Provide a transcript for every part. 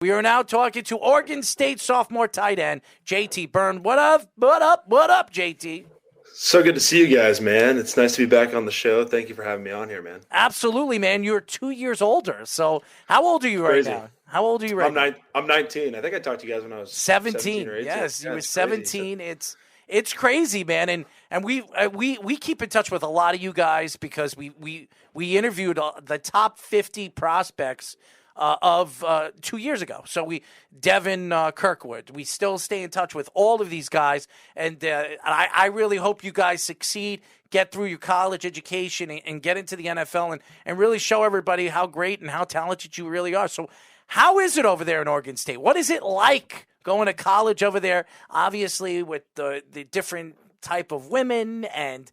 We are now talking to Oregon State sophomore tight end, JT Byrne. What up, JT? So good to see you guys, man. It's nice to be back on the show. Thank you for having me on here, man. Absolutely, man. You're 2 years older. So how old are you right now? How old are you right now? I'm 19. I think I talked to you guys when I was 17 or 18. Yes, you were it's 17. Crazy. It's crazy, man. And we keep in touch with a lot of you guys because we interviewed the top 50 prospects of 2 years ago. So Devin Kirkwood. We still stay in touch with all of these guys, and I really hope you guys succeed, get through your college education, and get into the NFL, and really show everybody how great and how talented you really are. So how is it over there in Oregon State? What is it like going to college over there? Obviously, with the different type of women and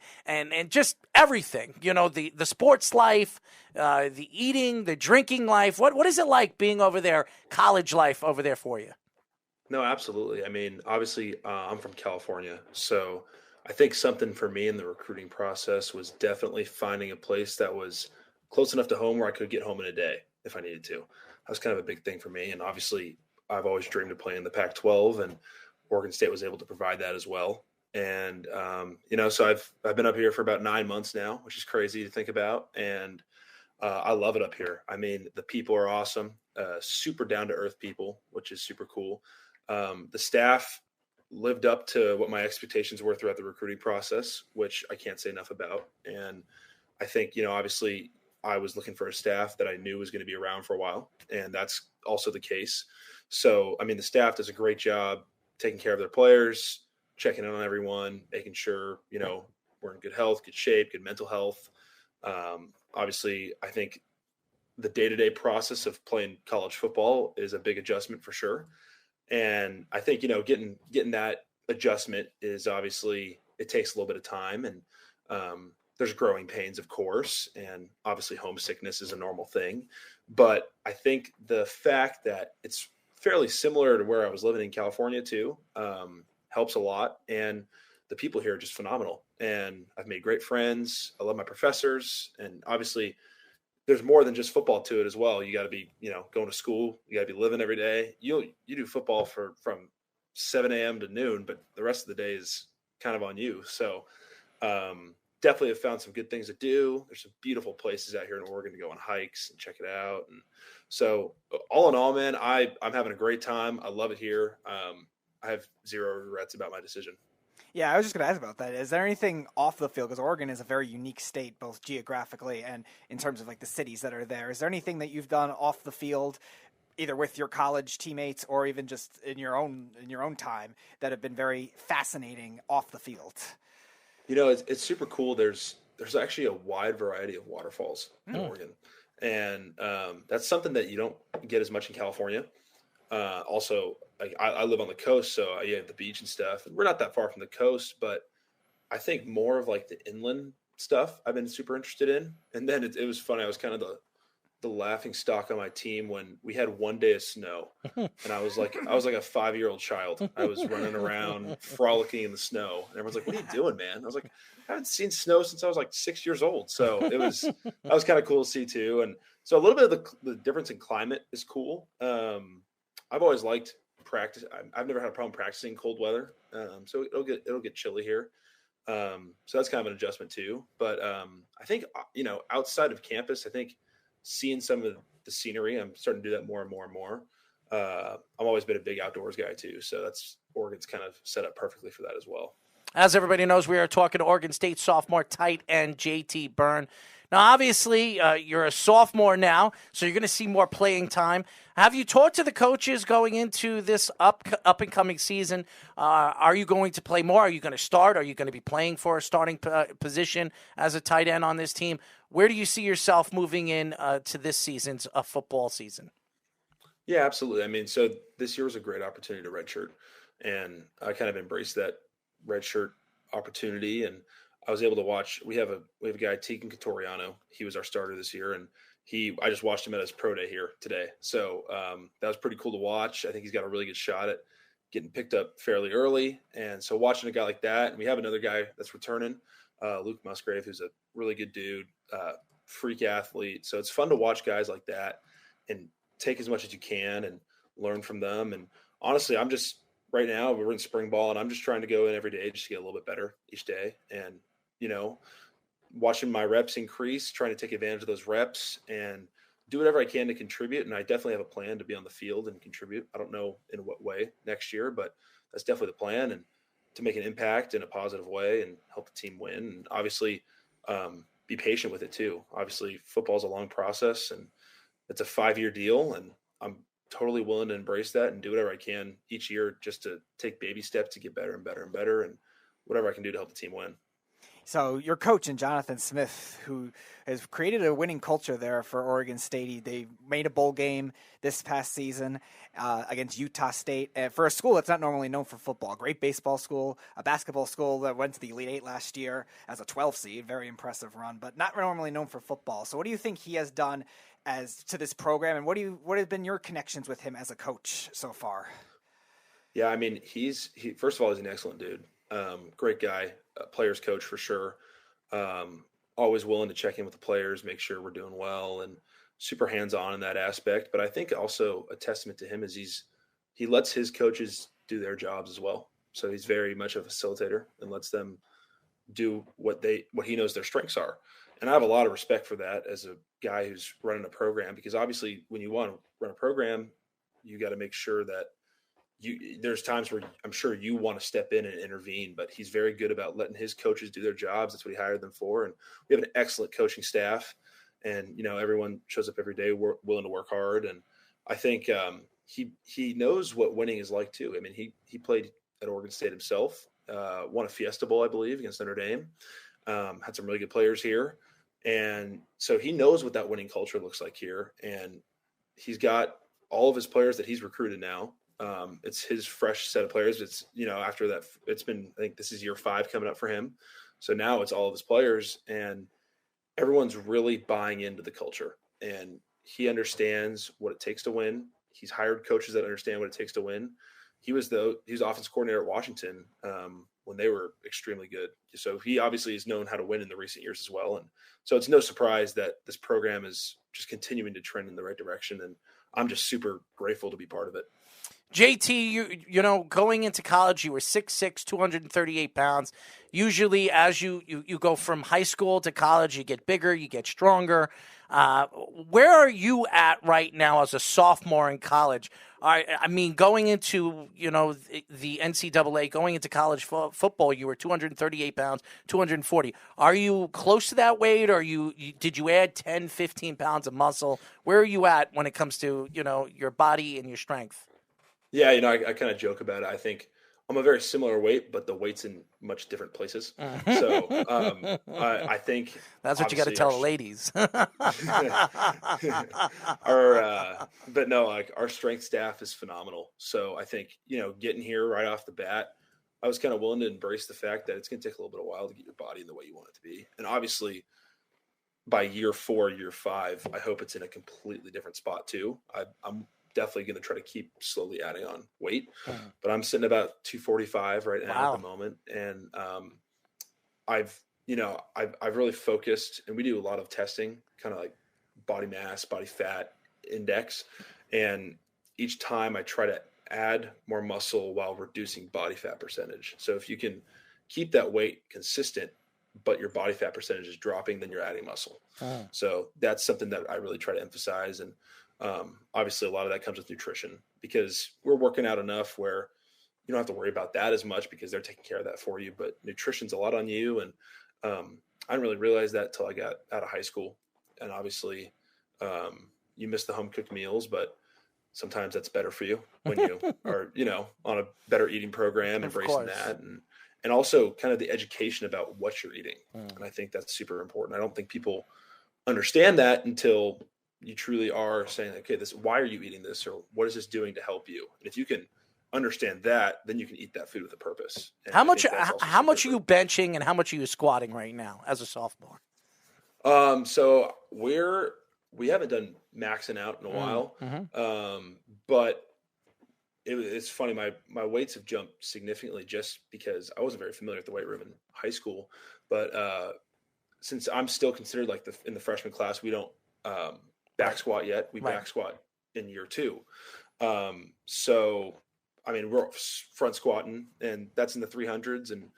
just everything, the sports life, the eating, the drinking life. What is it like being over there, college life over there for you? No, absolutely. I mean, obviously, I'm from California, so I think something for me in the recruiting process was definitely finding a place that was close enough to home where I could get home in a day if I needed to. That was kind of a big thing for me, and obviously, I've always dreamed of playing in the Pac-12, and Oregon State was able to provide that as well. And so I've been up here for about 9 months now, which is crazy to think about, and I love it up here. I mean, the people are awesome, super down to earth people, which is super cool. The staff lived up to what my expectations were throughout the recruiting process, which I can't say enough about. And I think, obviously I was looking for a staff that I knew was going to be around for a while, and that's also the case. So, I mean, the staff does a great job taking care of their players, checking in on everyone, making sure, we're in good health, good shape, good mental health. Obviously, I think the day-to-day process of playing college football is a big adjustment for sure. And I think, getting that adjustment is obviously, it takes a little bit of time, and there's growing pains, of course. And obviously homesickness is a normal thing, but I think the fact that it's fairly similar to where I was living in California too, helps a lot. And the people here are just phenomenal. And I've made great friends. I love my professors. And obviously there's more than just football to it as well. You got to be, going to school. You got to be living every day. You do football from 7 a.m. to noon, but the rest of the day is kind of on you. So definitely have found some good things to do. There's some beautiful places out here in Oregon to go on hikes and check it out. And so all in all, man, I'm having a great time. I love it here. I have zero regrets about my decision. Yeah, I was just going to ask about that. Is there anything off the field? Because Oregon is a very unique state, both geographically and in terms of like the cities that are there. Is there anything that you've done off the field, either with your college teammates or even just in your own time, that have been very fascinating off the field? It's super cool. There's actually a wide variety of waterfalls in Oregon, and that's something that you don't get as much in California. Also, like I live on the coast, so you have the beach and stuff, and we're not that far from the coast, but I think more of like the inland stuff I've been super interested in. And then it was funny. I was kind of the laughing stock on my team when we had one day of snow, and I was like a 5-year-old child. I was running around frolicking in the snow, and everyone's like, "What are you doing, man?" I was like, "I haven't seen snow since I was like 6 years old." So that was kind of cool to see too. And so a little bit of the difference in climate is cool. I've always liked practice. I've never had a problem practicing cold weather. So it'll get chilly here. So that's kind of an adjustment too. But I think, outside of campus, I think seeing some of the scenery, I'm starting to do that more and more and more. I've always been a big outdoors guy too. So Oregon's kind of set up perfectly for that as well. As everybody knows, we are talking to Oregon State sophomore tight end JT Byrne. Now, obviously, you're a sophomore now, so you're going to see more playing time. Have you talked to the coaches going into this up and coming season? Are you going to play more? Are you going to start? Are you going to be playing for a starting position as a tight end on this team? Where do you see yourself moving in to this season's football season? Yeah, absolutely. I mean, so this year was a great opportunity to redshirt, and I kind of embraced that redshirt opportunity. And I was able to watch. We have a guy, Tegan Catoriano. He was our starter this year, and I just watched him at his pro day here today. So that was pretty cool to watch. I think he's got a really good shot at getting picked up fairly early. And so watching a guy like that, and we have another guy that's returning, Luke Musgrave, who's a really good dude, freak athlete. So it's fun to watch guys like that and take as much as you can and learn from them. And honestly, I'm just right now we're in spring ball, and I'm just trying to go in every day just to get a little bit better each day. And watching my reps increase, trying to take advantage of those reps and do whatever I can to contribute. And I definitely have a plan to be on the field and contribute. I don't know in what way next year, but that's definitely the plan, and to make an impact in a positive way and help the team win. And obviously be patient with it too. Obviously football is a long process, and it's a 5-year deal, and I'm totally willing to embrace that and do whatever I can each year just to take baby steps to get better and better and better, and whatever I can do to help the team win. So your coach and Jonathan Smith, who has created a winning culture there for Oregon State, they made a bowl game this past season against Utah State. For a school that's not normally known for football, a great baseball school, a basketball school that went to the Elite Eight last year as a 12 seed, very impressive run, but not normally known for football. So what do you think he has done as to this program, and what have been your connections with him as a coach so far? Yeah, I mean, he first of all, he's an excellent dude. Great guy, players coach for sure. Always willing to check in with the players, make sure we're doing well, and super hands-on in that aspect. But I think also a testament to him is he lets his coaches do their jobs as well. So he's very much a facilitator and lets them do what he knows their strengths are. And I have a lot of respect for that as a guy who's running a program, because obviously when you want to run a program, you got to make sure that there's times where I'm sure you want to step in and intervene, but he's very good about letting his coaches do their jobs. That's what he hired them for. And we have an excellent coaching staff, and, everyone shows up every day, willing to work hard. And I think he knows what winning is like too. I mean, he played at Oregon State himself, won a Fiesta Bowl, I believe, against Notre Dame, had some really good players here. And so he knows what that winning culture looks like here. And he's got all of his players that he's recruited now. It's his fresh set of players. It's, after that, it's been, I think this is year 5 coming up for him. So now it's all of his players, and everyone's really buying into the culture, and he understands what it takes to win. He's hired coaches that understand what it takes to win. He was offense coordinator at Washington when they were extremely good. So he obviously has known how to win in the recent years as well. And so it's no surprise that this program is just continuing to trend in the right direction. And I'm just super grateful to be part of it. JT, you going into college, you were 6'6", 238 pounds. Usually as you go from high school to college, you get bigger, you get stronger. Where are you at right now as a sophomore in college? I mean, going into, the NCAA, going into college football, you were 238 pounds, 240. Are you close to that weight, or did you add 10, 15 pounds of muscle? Where are you at when it comes to, your body and your strength? Yeah, I kind of joke about it. I think I'm a very similar weight, but the weight's in much different places. So I think that's what you got to tell the ladies. But no, like our strength staff is phenomenal. So I think, getting here right off the bat, I was kind of willing to embrace the fact that it's going to take a little bit of a while to get your body in the way you want it to be. And obviously by year 4, year 5, I hope it's in a completely different spot too. I'm definitely going to try to keep slowly adding on weight, but I'm sitting about 245 right now at the moment. And I've really focused, and we do a lot of testing, kind of like body mass, body fat index. And each time I try to add more muscle while reducing body fat percentage. So if you can keep that weight consistent, but your body fat percentage is dropping, then you're adding muscle. So that's something that I really try to emphasize. And obviously a lot of that comes with nutrition, because we're working out enough where you don't have to worry about that as much because they're taking care of that for you, but nutrition's a lot on you. And I didn't really realize that till I got out of high school. And obviously you miss the home cooked meals, but sometimes that's better for you when you are, on a better eating program, embracing that. And also kind of the education about what you're eating. And I think that's super important. I don't think people understand that until you truly are saying, okay, why are you eating this? Or what is this doing to help you? And if you can understand that, then you can eat that food with a purpose. And how much are you benching and how much are you squatting right now as a sophomore? So we haven't done maxing out in a while. But it's funny. My weights have jumped significantly just because I wasn't very familiar with the weight room in high school, but since I'm still considered like in the freshman class, we don't back squat yet. We back squat in year 2. So, I mean, we're front squatting, and that's in the 300s, and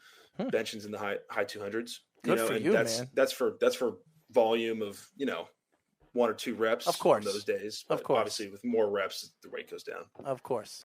benching's in the high 200s. Good for and you, man. That's for volume of 1 or 2 reps Of course. on those days. Of But course. obviously, with more reps, the weight goes down. Of course.